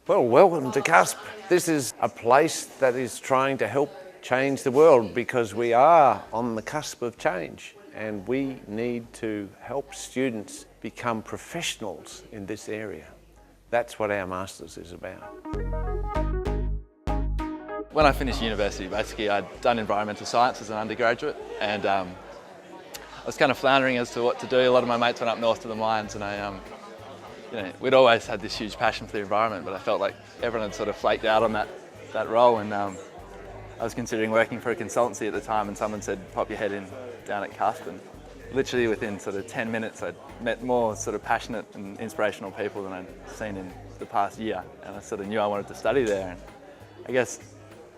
Well, welcome to CUSP. This is a place that is trying to help change the world because we are on the cusp of change and we need to help students become professionals in this area. That's what our Masters is about. When I finished university, basically I'd done environmental science as an undergraduate and I was kind of floundering as to what to do. A lot of my mates went up north to the mines and we'd always had this huge passion for the environment, but I felt like everyone had sort of flaked out on that role, and I was considering working for a consultancy at the time, and someone said, pop your head in down at CUSP, and literally within sort of 10 minutes I'd met more sort of passionate and inspirational people than I'd seen in the past year, and I sort of knew I wanted to study there. And I guess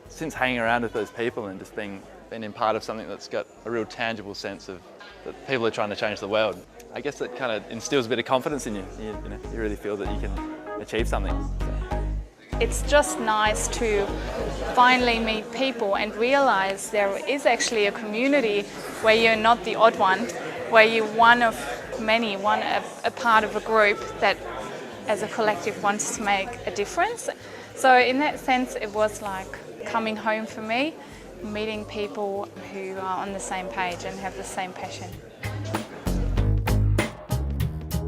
since hanging around with those people and just being in part of something that's got a real tangible sense of that people are trying to change the world, I guess it kind of instills a bit of confidence in you. You really feel that you can achieve something. It's just nice to finally meet people and realize there is actually a community where you're not the odd one, where you're one of many, a part of a group that as a collective wants to make a difference. So in that sense it was like coming home for me, meeting people who are on the same page and have the same passion.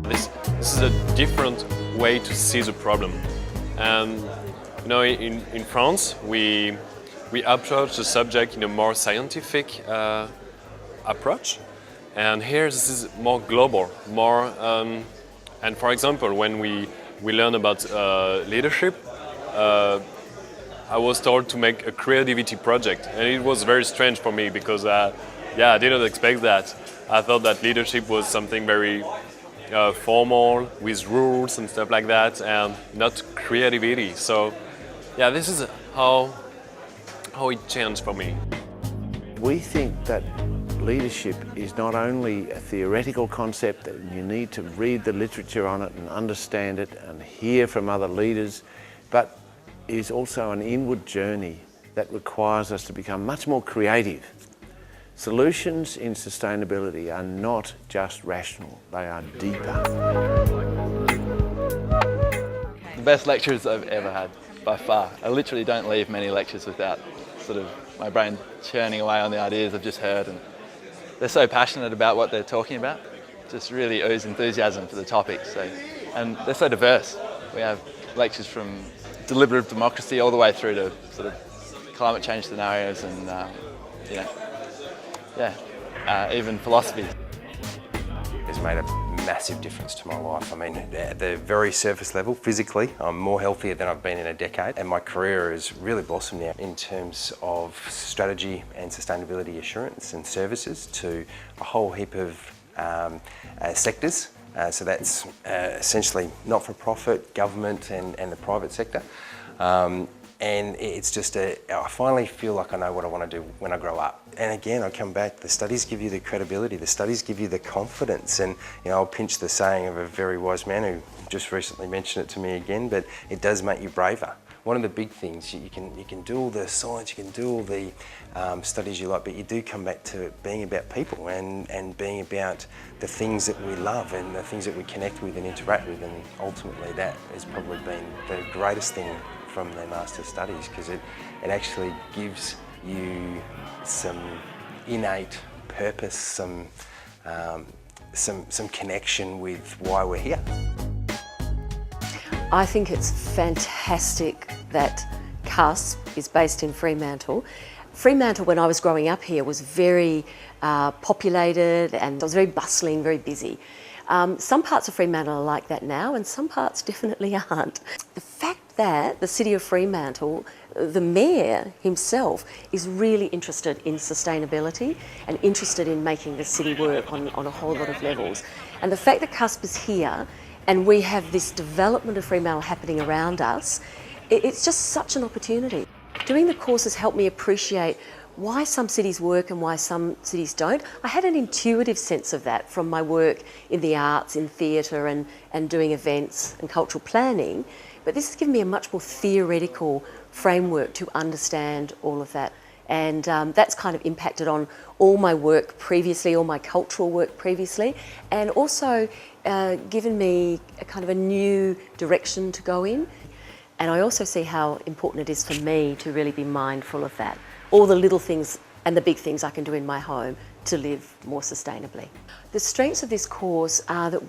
This is a different way to see the problem. And in France, we approach the subject in a more scientific approach. And here this is more global, and for example, when we learn about leadership, I was told to make a creativity project, and it was very strange for me because I didn't expect that. I thought that leadership was something very formal with rules and stuff like that, and not creativity. So this is how it changed for me. We think that leadership is not only a theoretical concept that you need to read the literature on it and understand it and hear from other leaders, but is also an inward journey that requires us to become much more creative. Solutions in sustainability are not just rational, they are deeper. The best lectures I've ever had, by far. I literally don't leave many lectures without sort of my brain churning away on the ideas I've just heard, and they're so passionate about what they're talking about, just really ooze enthusiasm for the topic. And they're so diverse. We have lectures from deliberative democracy all the way through to sort of climate change scenarios and even philosophy. It's made a massive difference to my life. I mean, at the very surface level, physically, I'm more healthier than I've been in a decade, and my career has really blossomed now in terms of strategy and sustainability assurance and services to a whole heap of sectors. So that's essentially not-for-profit, government and the private sector. And it's just I finally feel like I know what I want to do when I grow up. And again, I come back, the studies give you the credibility, the studies give you the confidence, and I'll pinch the saying of a very wise man who just recently mentioned it to me again, but it does make you braver. One of the big things, you can do all the science, you can do all the studies you like, but you do come back to being about people and being about the things that we love and the things that we connect with and interact with, and ultimately that has probably been the greatest thing from their master's studies, because it actually gives you some innate purpose, some connection with why we're here. I think it's fantastic that CUSP is based in Fremantle. Fremantle, when I was growing up here, was very populated and it was very bustling, very busy. Some parts of Fremantle are like that now, and some parts definitely aren't. The fact that the City of Fremantle, the Mayor himself, is really interested in sustainability and interested in making the city work on a whole lot of levels. And the fact that CUSP is here and we have this development of Fremantle happening around us, it's just such an opportunity. Doing the course has helped me appreciate why some cities work and why some cities don't. I had an intuitive sense of that from my work in the arts, in theatre and doing events and cultural planning, but this has given me a much more theoretical framework to understand all of that. And that's kind of impacted on all my work previously, all my cultural work previously, and also given me a kind of a new direction to go in. And I also see how important it is for me to really be mindful of that. All the little things and the big things I can do in my home to live more sustainably. The strengths of this course are that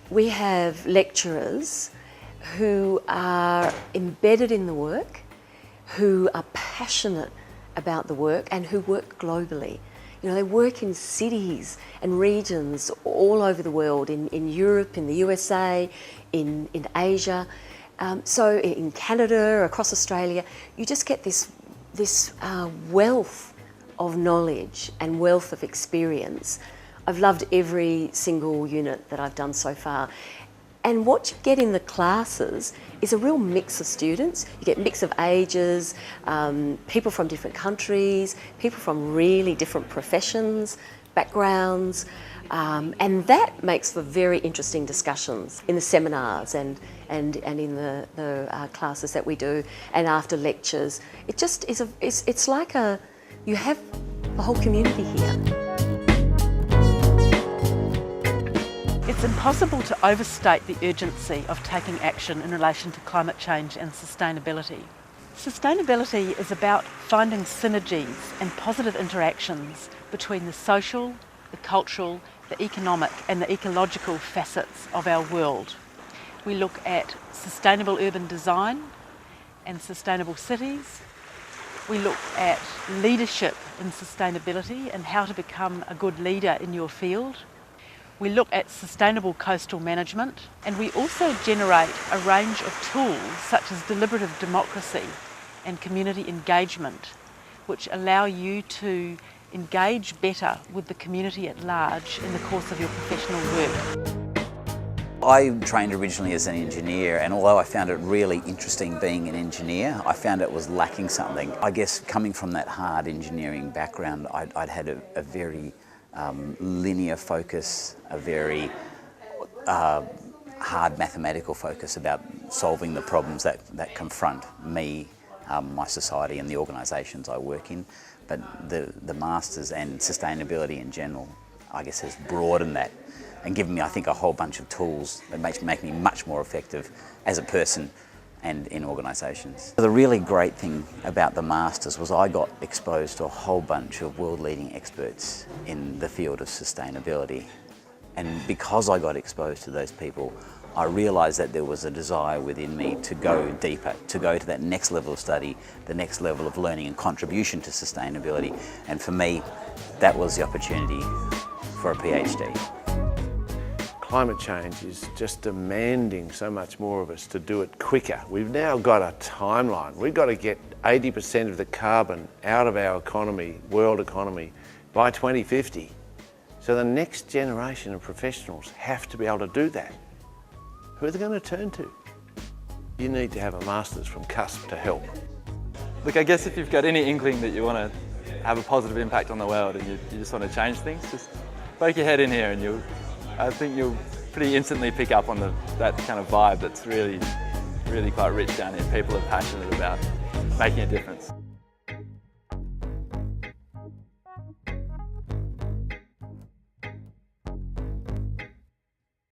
we have lecturers who are embedded in the work, who are passionate about the work and who work globally. You know, they work in cities and regions all over the world, in Europe, in the USA, in Asia, so in Canada, across Australia. You just get this wealth of knowledge and wealth of experience. I've loved every single unit that I've done so far. And what you get in the classes is a real mix of students. You get a mix of ages, people from different countries, people from really different professions, backgrounds, and that makes for very interesting discussions in the seminars and in the classes that we do, and after lectures. It just is it's like you have a whole community here. It's impossible to overstate the urgency of taking action in relation to climate change and sustainability. Sustainability is about finding synergies and positive interactions between the social, the cultural, the economic and the ecological facets of our world. We look at sustainable urban design and sustainable cities. We look at leadership in sustainability and how to become a good leader in your field. We look at sustainable coastal management, and we also generate a range of tools such as deliberative democracy and community engagement, which allow you to engage better with the community at large in the course of your professional work. I trained originally as an engineer, and although I found it really interesting being an engineer, I found it was lacking something. I guess coming from that hard engineering background, I'd had a very linear focus, a very hard mathematical focus about solving the problems that confront me, my society and the organisations I work in. But the Masters and sustainability in general, I guess, has broadened that and given me, I think, a whole bunch of tools that make me much more effective as a person and in organisations. The really great thing about the Masters was I got exposed to a whole bunch of world-leading experts in the field of sustainability. And because I got exposed to those people, I realised that there was a desire within me to go deeper, to go to that next level of study, the next level of learning and contribution to sustainability. And for me, that was the opportunity for a PhD. Climate change is just demanding so much more of us to do it quicker. We've now got a timeline. We've got to get 80% of the carbon out of our economy, world economy, by 2050. So the next generation of professionals have to be able to do that. Who are they going to turn to? You need to have a Masters from CUSP to help. Look, I guess if you've got any inkling that you want to have a positive impact on the world and you just want to change things, just poke your head in here and I think you'll pretty instantly pick up on that kind of vibe that's really quite rich down here. People are passionate about making a difference.